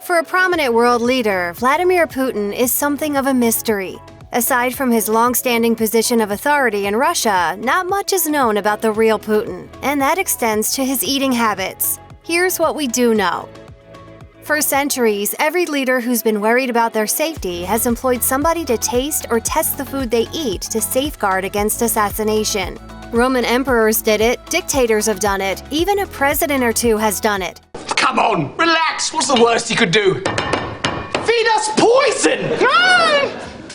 For a prominent world leader, Vladimir Putin is something of a mystery. Aside from his long-standing position of authority in Russia, not much is known about the real Putin, and that extends to his eating habits. Here's what we do know. For centuries, every leader who's been worried about their safety has employed somebody to taste or test the food they eat to safeguard against assassination. Roman emperors did it, dictators have done it, even a president or two has done it. Come on, relax. What's the worst he could do? Feed us poison!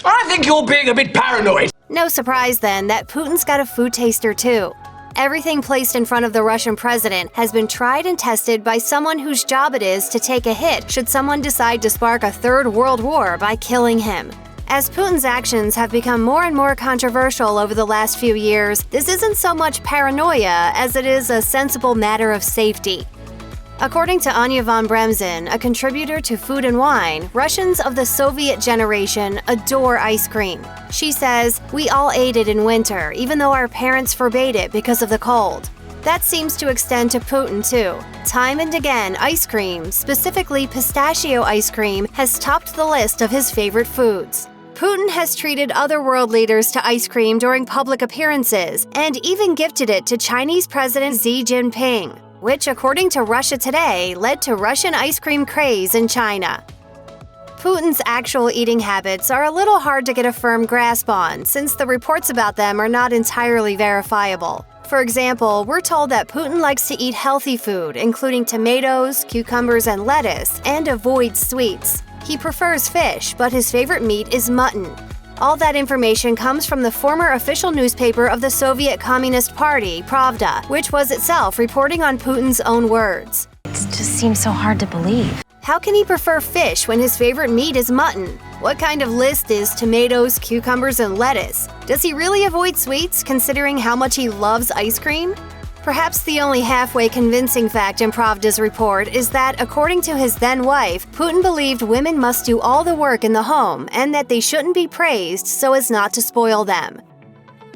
I think you're being a bit paranoid. No surprise then that Putin's got a food taster too. Everything placed in front of the Russian president has been tried and tested by someone whose job it is to take a hit should someone decide to spark a third world war by killing him. As Putin's actions have become more and more controversial over the last few years, this isn't so much paranoia as it is a sensible matter of safety. According to Anya von Bremzen, a contributor to Food and Wine, Russians of the Soviet generation adore ice cream. She says, "We all ate it in winter, even though our parents forbade it because of the cold." That seems to extend to Putin too. Time and again, ice cream, specifically pistachio ice cream, has topped the list of his favorite foods. Putin has treated other world leaders to ice cream during public appearances, and even gifted it to Chinese President Xi Jinping, which, according to Russia Today, led to Russian ice cream craze in China. Putin's actual eating habits are a little hard to get a firm grasp on, since the reports about them are not entirely verifiable. For example, we're told that Putin likes to eat healthy food, including tomatoes, cucumbers, and lettuce, and avoids sweets. He prefers fish, but his favorite meat is mutton. All that information comes from the former official newspaper of the Soviet Communist Party, Pravda, which was itself reporting on Putin's own words. It just seems so hard to believe. How can he prefer fish when his favorite meat is mutton? What kind of list is tomatoes, cucumbers, and lettuce? Does he really avoid sweets, considering how much he loves ice cream? Perhaps the only halfway convincing fact in Pravda's report is that, according to his then-wife, Putin believed women must do all the work in the home and that they shouldn't be praised so as not to spoil them.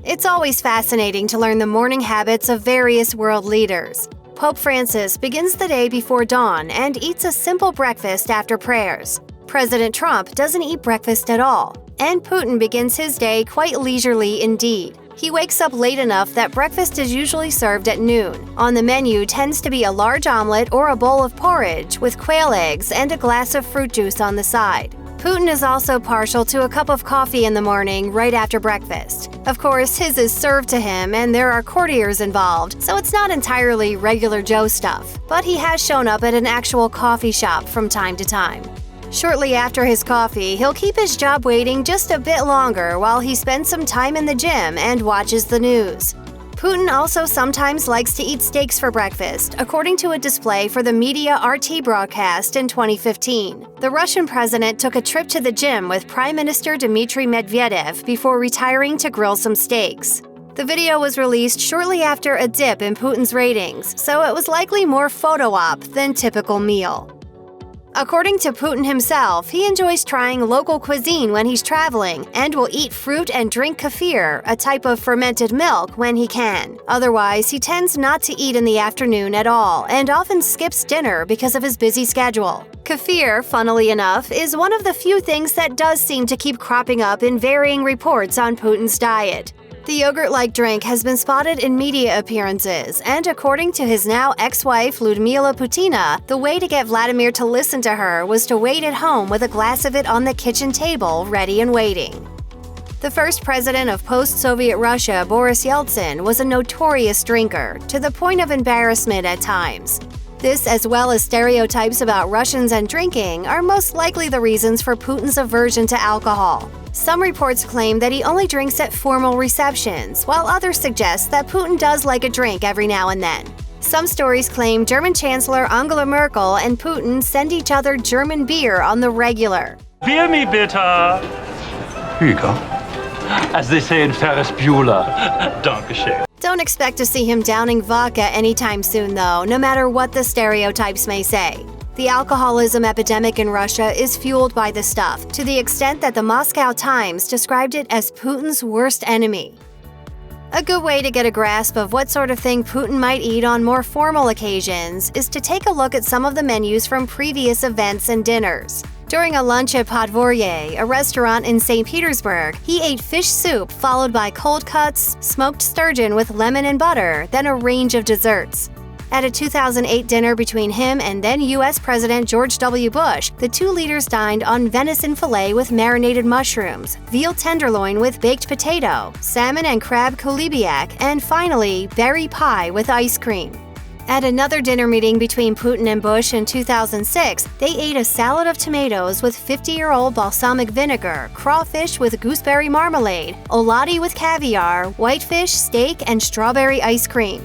It's always fascinating to learn the morning habits of various world leaders. Pope Francis begins the day before dawn and eats a simple breakfast after prayers. President Trump doesn't eat breakfast at all, and Putin begins his day quite leisurely indeed. He wakes up late enough that breakfast is usually served at noon. On the menu tends to be a large omelet or a bowl of porridge with quail eggs and a glass of fruit juice on the side. Putin is also partial to a cup of coffee in the morning right after breakfast. Of course, his is served to him and there are courtiers involved, so it's not entirely regular Joe stuff. But he has shown up at an actual coffee shop from time to time. Shortly after his coffee, he'll keep his job waiting just a bit longer while he spends some time in the gym and watches the news. Putin also sometimes likes to eat steaks for breakfast, according to a display for the Media RT broadcast in 2015. The Russian president took a trip to the gym with Prime Minister Dmitry Medvedev before retiring to grill some steaks. The video was released shortly after a dip in Putin's ratings, so it was likely more photo op than typical meal. According to Putin himself, he enjoys trying local cuisine when he's traveling and will eat fruit and drink kefir, a type of fermented milk, when he can. Otherwise, he tends not to eat in the afternoon at all and often skips dinner because of his busy schedule. Kefir, funnily enough, is one of the few things that does seem to keep cropping up in varying reports on Putin's diet. The yogurt-like drink has been spotted in media appearances, and according to his now ex-wife Ludmila Putina, the way to get Vladimir to listen to her was to wait at home with a glass of it on the kitchen table, ready and waiting. The first president of post-Soviet Russia, Boris Yeltsin, was a notorious drinker, to the point of embarrassment at times. This, as well as stereotypes about Russians and drinking, are most likely the reasons for Putin's aversion to alcohol. Some reports claim that he only drinks at formal receptions, while others suggest that Putin does like a drink every now and then. Some stories claim German Chancellor Angela Merkel and Putin send each other German beer on the regular. Beer me bitte. Here you go. As they say in Ferris Bueller. Dankeschön. Don't expect to see him downing vodka anytime soon, though, no matter what the stereotypes may say. The alcoholism epidemic in Russia is fueled by the stuff, to the extent that the Moscow Times described it as Putin's worst enemy. A good way to get a grasp of what sort of thing Putin might eat on more formal occasions is to take a look at some of the menus from previous events and dinners. During a lunch at Podvorye, a restaurant in St. Petersburg, he ate fish soup followed by cold cuts, smoked sturgeon with lemon and butter, then a range of desserts. At a 2008 dinner between him and then U.S. President George W. Bush, the two leaders dined on venison fillet with marinated mushrooms, veal tenderloin with baked potato, salmon and crab koulibiak, and finally, berry pie with ice cream. At another dinner meeting between Putin and Bush in 2006, they ate a salad of tomatoes with 50-year-old balsamic vinegar, crawfish with gooseberry marmalade, olati with caviar, whitefish, steak, and strawberry ice cream.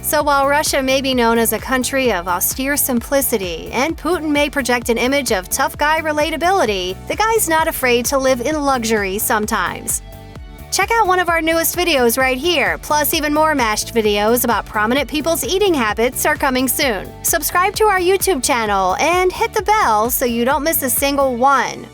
So while Russia may be known as a country of austere simplicity, and Putin may project an image of tough guy relatability, the guy's not afraid to live in luxury sometimes. Check out one of our newest videos right here, plus even more mashed videos about prominent people's eating habits are coming soon. Subscribe to our YouTube channel and hit the bell so you don't miss a single one.